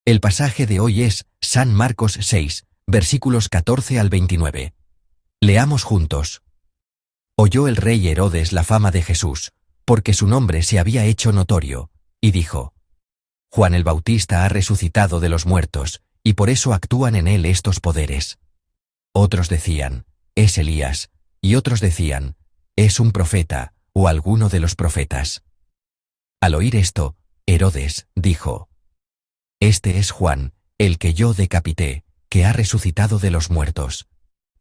El pasaje de hoy es San Marcos 6, versículos 14 al 29. Leamos juntos. Oyó el rey Herodes la fama de Jesús, porque su nombre se había hecho notorio, y dijo: Juan el Bautista ha resucitado de los muertos, y por eso actúan en él estos poderes. Otros decían: es Elías, y otros decían: es un profeta, o alguno de los profetas. Al oír esto, Herodes dijo: Este es Juan, el que yo decapité, que ha resucitado de los muertos.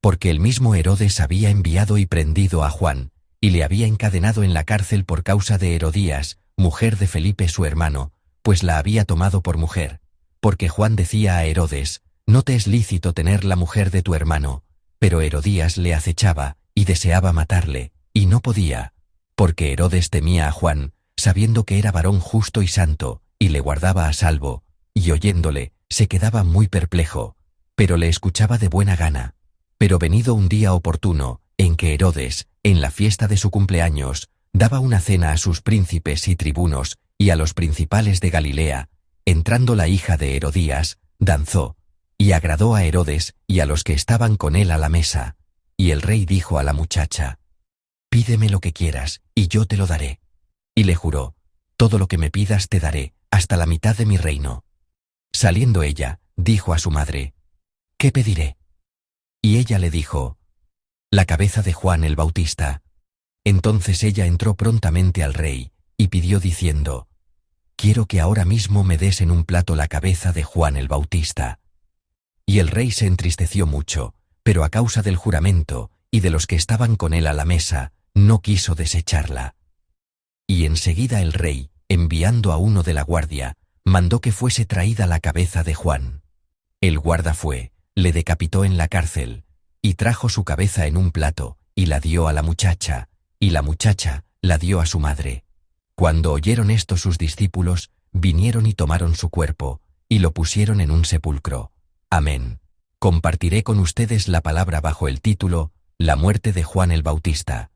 Porque el mismo Herodes había enviado y prendido a Juan, y le había encadenado en la cárcel por causa de Herodías, mujer de Felipe su hermano, pues la había tomado por mujer. Porque Juan decía a Herodes: no te es lícito tener la mujer de tu hermano. Pero Herodías le acechaba, y deseaba matarle, y no podía. Porque Herodes temía a Juan, sabiendo que era varón justo y santo, y le guardaba a salvo, y oyéndole, se quedaba muy perplejo, pero le escuchaba de buena gana. Pero venido un día oportuno, en que Herodes, en la fiesta de su cumpleaños, daba una cena a sus príncipes y tribunos, y a los principales de Galilea, entrando la hija de Herodías, danzó, y agradó a Herodes y a los que estaban con él a la mesa. Y el rey dijo a la muchacha: pídeme lo que quieras, y yo te lo daré. Y le juró: todo lo que me pidas te daré, hasta la mitad de mi reino. Saliendo ella, dijo a su madre: ¿qué pediré? Y ella le dijo: la cabeza de Juan el Bautista. Entonces ella entró prontamente al rey, y pidió diciendo: quiero que ahora mismo me des en un plato la cabeza de Juan el Bautista. Y el rey se entristeció mucho, pero a causa del juramento, y de los que estaban con él a la mesa, no quiso desecharla. Y enseguida el rey, enviando a uno de la guardia, mandó que fuese traída la cabeza de Juan. El guarda fue, le decapitó en la cárcel, y trajo su cabeza en un plato, y la dio a la muchacha, y la muchacha la dio a su madre. Cuando oyeron esto sus discípulos, vinieron y tomaron su cuerpo, y lo pusieron en un sepulcro. Amén. Compartiré con ustedes la palabra bajo el título, La muerte de Juan el Bautista.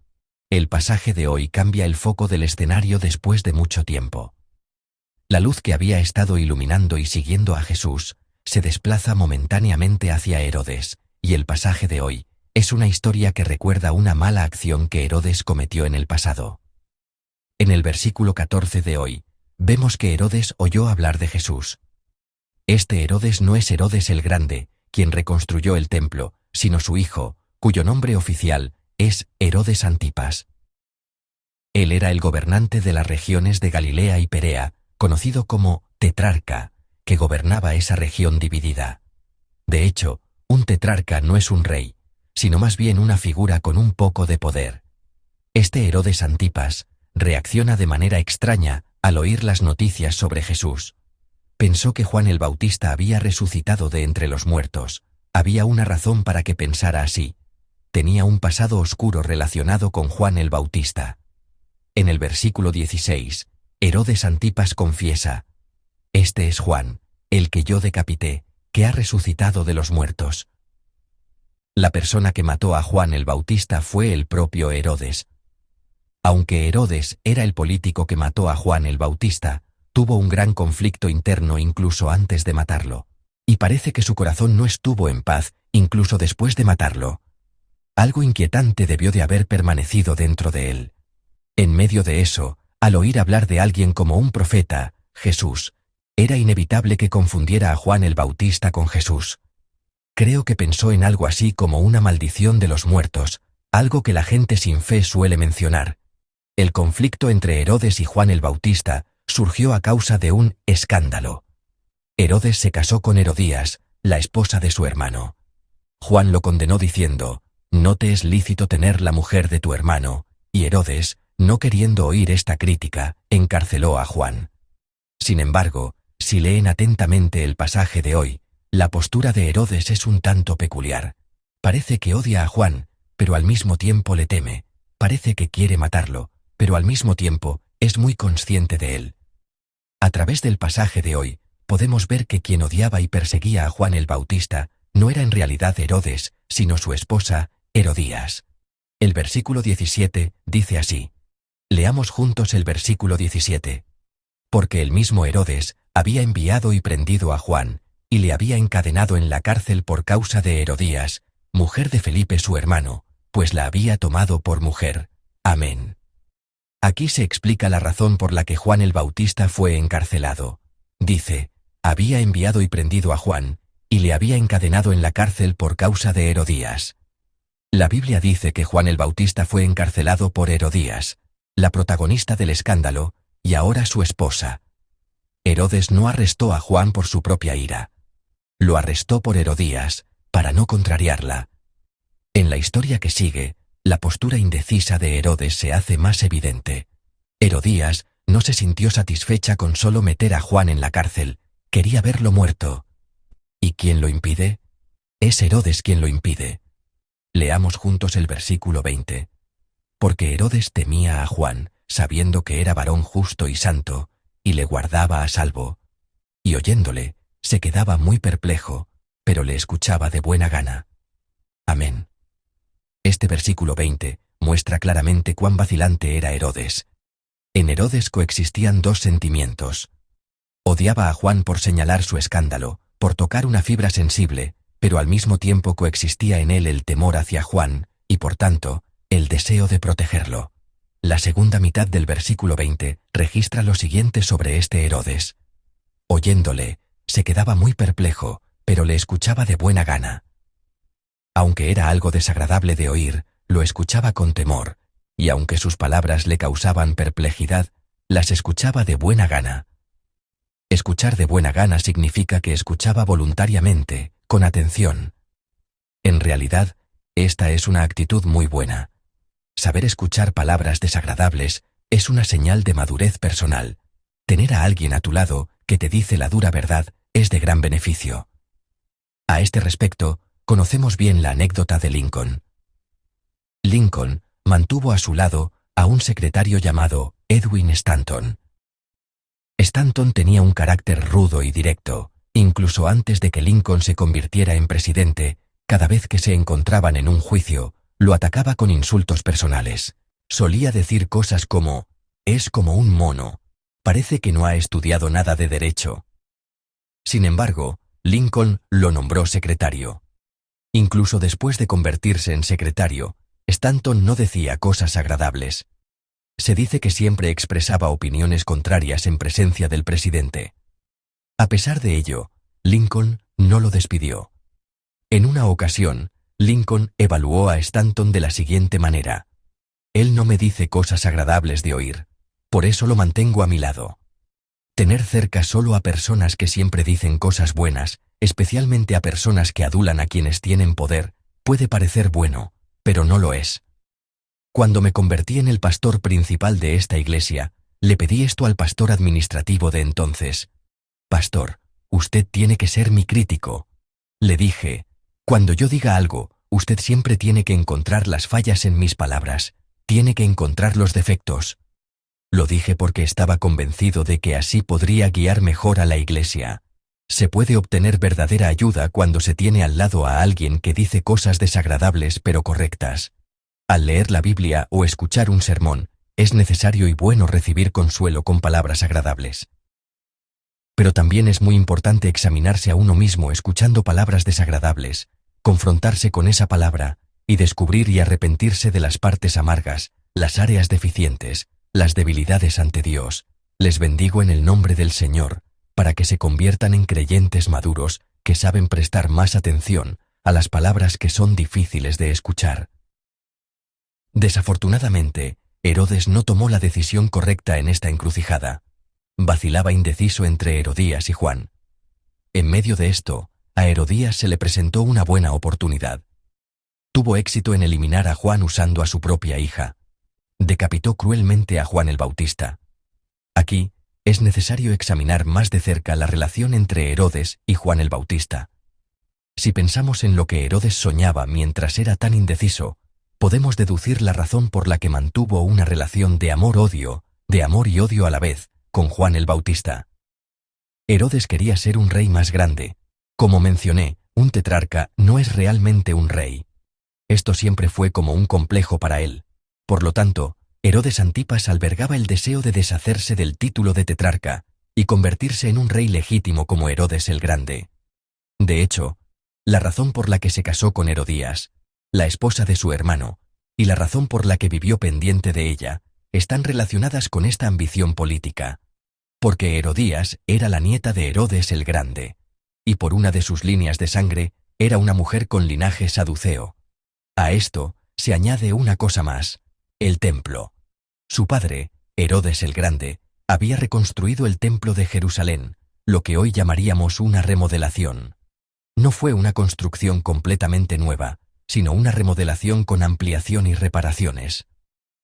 El pasaje de hoy cambia el foco del escenario después de mucho tiempo. La luz que había estado iluminando y siguiendo a Jesús, se desplaza momentáneamente hacia Herodes, y el pasaje de hoy es una historia que recuerda una mala acción que Herodes cometió en el pasado. En el versículo 14 de hoy, vemos que Herodes oyó hablar de Jesús. Este Herodes no es Herodes el Grande, quien reconstruyó el templo, sino su hijo, cuyo nombre oficial es Herodes Antipas. Él era el gobernante de las regiones de Galilea y Perea, conocido como tetrarca, que gobernaba esa región dividida. De hecho, un tetrarca no es un rey, sino más bien una figura con un poco de poder. Este Herodes Antipas reacciona de manera extraña al oír las noticias sobre Jesús. Pensó que Juan el Bautista había resucitado de entre los muertos. Había una razón para que pensara así. Tenía un pasado oscuro relacionado con Juan el Bautista. En el versículo 16, Herodes Antipas confiesa: este es Juan, el que yo decapité, que ha resucitado de los muertos. La persona que mató a Juan el Bautista fue el propio Herodes. Aunque Herodes era el político que mató a Juan el Bautista, tuvo un gran conflicto interno incluso antes de matarlo. Y parece que su corazón no estuvo en paz, incluso después de matarlo. Algo inquietante debió de haber permanecido dentro de él. En medio de eso, al oír hablar de alguien como un profeta, Jesús, era inevitable que confundiera a Juan el Bautista con Jesús. Creo que pensó en algo así como una maldición de los muertos, algo que la gente sin fe suele mencionar. El conflicto entre Herodes y Juan el Bautista surgió a causa de un escándalo. Herodes se casó con Herodías, la esposa de su hermano. Juan lo condenó diciendo: no te es lícito tener la mujer de tu hermano, y Herodes, no queriendo oír esta crítica, encarceló a Juan. Sin embargo, si leen atentamente el pasaje de hoy, la postura de Herodes es un tanto peculiar. Parece que odia a Juan, pero al mismo tiempo le teme. Parece que quiere matarlo, pero al mismo tiempo es muy consciente de él. A través del pasaje de hoy, podemos ver que quien odiaba y perseguía a Juan el Bautista no era en realidad Herodes, sino su esposa, Herodías. El versículo 17 dice así. Leamos juntos el versículo 17. Porque el mismo Herodes había enviado y prendido a Juan, y le había encadenado en la cárcel por causa de Herodías, mujer de Felipe su hermano, pues la había tomado por mujer. Amén. Aquí se explica la razón por la que Juan el Bautista fue encarcelado. Dice, había enviado y prendido a Juan, y le había encadenado en la cárcel por causa de Herodías. La Biblia dice que Juan el Bautista fue encarcelado por Herodías, la protagonista del escándalo, y ahora su esposa. Herodes no arrestó a Juan por su propia ira. Lo arrestó por Herodías, para no contrariarla. En la historia que sigue, la postura indecisa de Herodes se hace más evidente. Herodías no se sintió satisfecha con solo meter a Juan en la cárcel, quería verlo muerto. ¿Y quién lo impide? Es Herodes quien lo impide. Leamos juntos el versículo 20. Porque Herodes temía a Juan, sabiendo que era varón justo y santo, y le guardaba a salvo. Y oyéndole, se quedaba muy perplejo, pero le escuchaba de buena gana. Amén. Este versículo 20 muestra claramente cuán vacilante era Herodes. En Herodes coexistían dos sentimientos. Odiaba a Juan por señalar su escándalo, por tocar una fibra sensible, pero al mismo tiempo coexistía en él el temor hacia Juan, y por tanto, el deseo de protegerlo. La segunda mitad del versículo 20 registra lo siguiente sobre este Herodes. Oyéndole, se quedaba muy perplejo, pero le escuchaba de buena gana. Aunque era algo desagradable de oír, lo escuchaba con temor, y aunque sus palabras le causaban perplejidad, las escuchaba de buena gana. Escuchar de buena gana significa que escuchaba voluntariamente, con atención. En realidad, esta es una actitud muy buena. Saber escuchar palabras desagradables es una señal de madurez personal. Tener a alguien a tu lado que te dice la dura verdad es de gran beneficio. A este respecto, conocemos bien la anécdota de Lincoln. Lincoln mantuvo a su lado a un secretario llamado Edwin Stanton. Stanton tenía un carácter rudo y directo. Incluso antes de que Lincoln se convirtiera en presidente, cada vez que se encontraban en un juicio, lo atacaba con insultos personales. Solía decir cosas como, «Es como un mono. Parece que no ha estudiado nada de derecho». Sin embargo, Lincoln lo nombró secretario. Incluso después de convertirse en secretario, Stanton no decía cosas agradables. Se dice que siempre expresaba opiniones contrarias en presencia del presidente. A pesar de ello, Lincoln no lo despidió. En una ocasión, Lincoln evaluó a Stanton de la siguiente manera. Él no me dice cosas agradables de oír, por eso lo mantengo a mi lado. Tener cerca solo a personas que siempre dicen cosas buenas, especialmente a personas que adulan a quienes tienen poder, puede parecer bueno, pero no lo es. Cuando me convertí en el pastor principal de esta iglesia, le pedí esto al pastor administrativo de entonces. «Pastor, usted tiene que ser mi crítico». Le dije, «Cuando yo diga algo, usted siempre tiene que encontrar las fallas en mis palabras, tiene que encontrar los defectos». Lo dije porque estaba convencido de que así podría guiar mejor a la iglesia. Se puede obtener verdadera ayuda cuando se tiene al lado a alguien que dice cosas desagradables pero correctas. Al leer la Biblia o escuchar un sermón, es necesario y bueno recibir consuelo con palabras agradables. Pero también es muy importante examinarse a uno mismo escuchando palabras desagradables, confrontarse con esa palabra, y descubrir y arrepentirse de las partes amargas, las áreas deficientes, las debilidades ante Dios. Les bendigo en el nombre del Señor, para que se conviertan en creyentes maduros que saben prestar más atención a las palabras que son difíciles de escuchar. Desafortunadamente, Herodes no tomó la decisión correcta en esta encrucijada. Vacilaba indeciso entre Herodías y Juan. En medio de esto, a Herodías se le presentó una buena oportunidad. Tuvo éxito en eliminar a Juan usando a su propia hija. Decapitó cruelmente a Juan el Bautista. Aquí, es necesario examinar más de cerca la relación entre Herodes y Juan el Bautista. Si pensamos en lo que Herodes soñaba mientras era tan indeciso, podemos deducir la razón por la que mantuvo una relación de amor-odio, de amor y odio a la vez, con Juan el Bautista. Herodes quería ser un rey más grande. Como mencioné, un tetrarca no es realmente un rey. Esto siempre fue como un complejo para él. Por lo tanto, Herodes Antipas albergaba el deseo de deshacerse del título de tetrarca, y convertirse en un rey legítimo como Herodes el Grande. De hecho, la razón por la que se casó con Herodías, la esposa de su hermano, y la razón por la que vivió pendiente de ella, están relacionadas con esta ambición política. Porque Herodías era la nieta de Herodes el Grande, y por una de sus líneas de sangre era una mujer con linaje saduceo. A esto se añade una cosa más: el templo. Su padre, Herodes el Grande, había reconstruido el templo de Jerusalén, lo que hoy llamaríamos una remodelación. No fue una construcción completamente nueva, sino una remodelación con ampliación y reparaciones.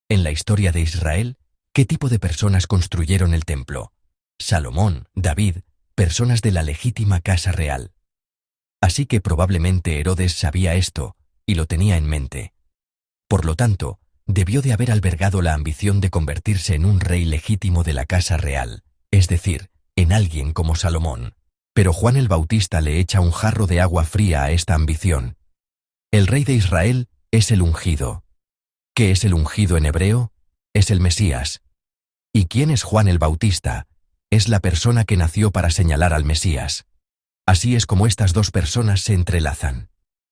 En la historia de Israel, ¿qué tipo de personas construyeron el templo? Salomón, David, personas de la legítima casa real. Así que probablemente Herodes sabía esto, y lo tenía en mente. Por lo tanto, debió de haber albergado la ambición de convertirse en un rey legítimo de la casa real, es decir, en alguien como Salomón. Pero Juan el Bautista le echa un jarro de agua fría a esta ambición. El rey de Israel es el ungido. ¿Qué es el ungido en hebreo? Es el Mesías. ¿Y quién es Juan el Bautista? Es la persona que nació para señalar al Mesías. Así es como estas dos personas se entrelazan.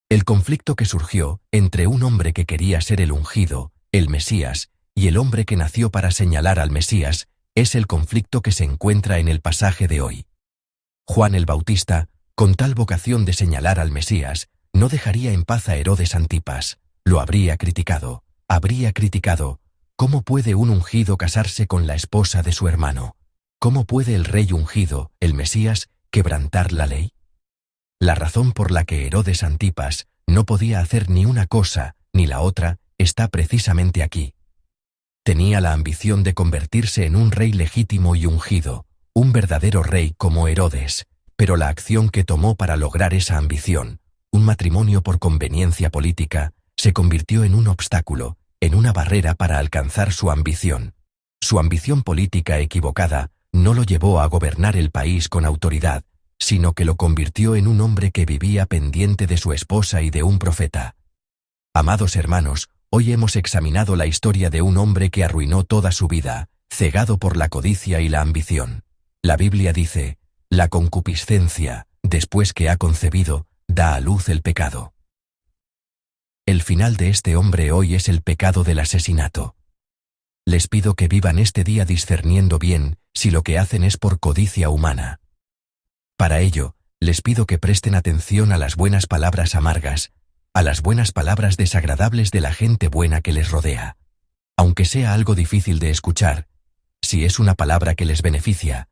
El conflicto que surgió entre un hombre que quería ser el ungido, el Mesías, y el hombre que nació para señalar al Mesías, es el conflicto que se encuentra en el pasaje de hoy. Juan el Bautista, con tal vocación de señalar al Mesías, no dejaría en paz a Herodes Antipas, lo habría criticado. ¿Cómo puede un ungido casarse con la esposa de su hermano? ¿Cómo puede el rey ungido, el Mesías, quebrantar la ley? La razón por la que Herodes Antipas no podía hacer ni una cosa ni la otra está precisamente aquí. Tenía la ambición de convertirse en un rey legítimo y ungido, un verdadero rey como Herodes, pero la acción que tomó para lograr esa ambición, un matrimonio por conveniencia política, se convirtió en un obstáculo, en una barrera para alcanzar su ambición. Su ambición política equivocada no lo llevó a gobernar el país con autoridad, sino que lo convirtió en un hombre que vivía pendiente de su esposa y de un profeta. Amados hermanos, hoy hemos examinado la historia de un hombre que arruinó toda su vida, cegado por la codicia y la ambición. La Biblia dice: la concupiscencia, después que ha concebido, da a luz el pecado. El final de este hombre hoy es el pecado del asesinato. Les pido que vivan este día discerniendo bien si lo que hacen es por codicia humana. Para ello, les pido que presten atención a las buenas palabras amargas, a las buenas palabras desagradables de la gente buena que les rodea. Aunque sea algo difícil de escuchar, si es una palabra que les beneficia,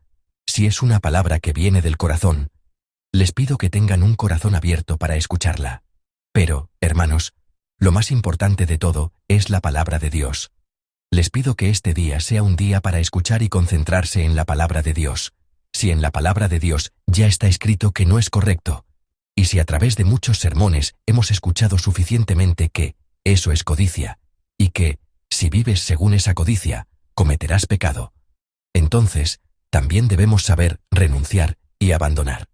si es una palabra que viene del corazón, les pido que tengan un corazón abierto para escucharla. Pero, hermanos, lo más importante de todo es la palabra de Dios. Les pido que este día sea un día para escuchar y concentrarse en la palabra de Dios. Si en la palabra de Dios ya está escrito que no es correcto, y si a través de muchos sermones hemos escuchado suficientemente que eso es codicia, y que, si vives según esa codicia, cometerás pecado, entonces también debemos saber renunciar y abandonar.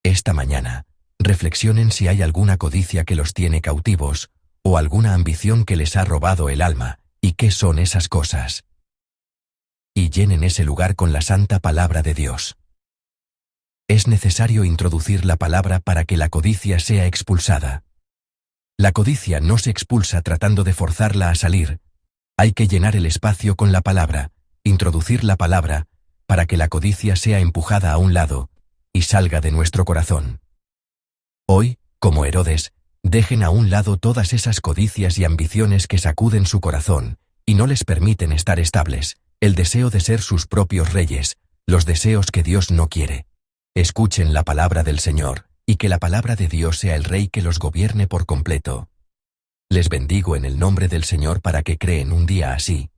Esta mañana, reflexionen si hay alguna codicia que los tiene cautivos, o alguna ambición que les ha robado el alma, y qué son esas cosas. Y llenen ese lugar con la santa palabra de Dios. Es necesario introducir la palabra para que la codicia sea expulsada. La codicia no se expulsa tratando de forzarla a salir. Hay que llenar el espacio con la palabra, introducir la palabra, para que la codicia sea empujada a un lado, y salga de nuestro corazón. Hoy, como Herodes, dejen a un lado todas esas codicias y ambiciones que sacuden su corazón, y no les permiten estar estables, el deseo de ser sus propios reyes, los deseos que Dios no quiere. Escuchen la palabra del Señor, y que la palabra de Dios sea el Rey que los gobierne por completo. Les bendigo en el nombre del Señor para que creen un día así,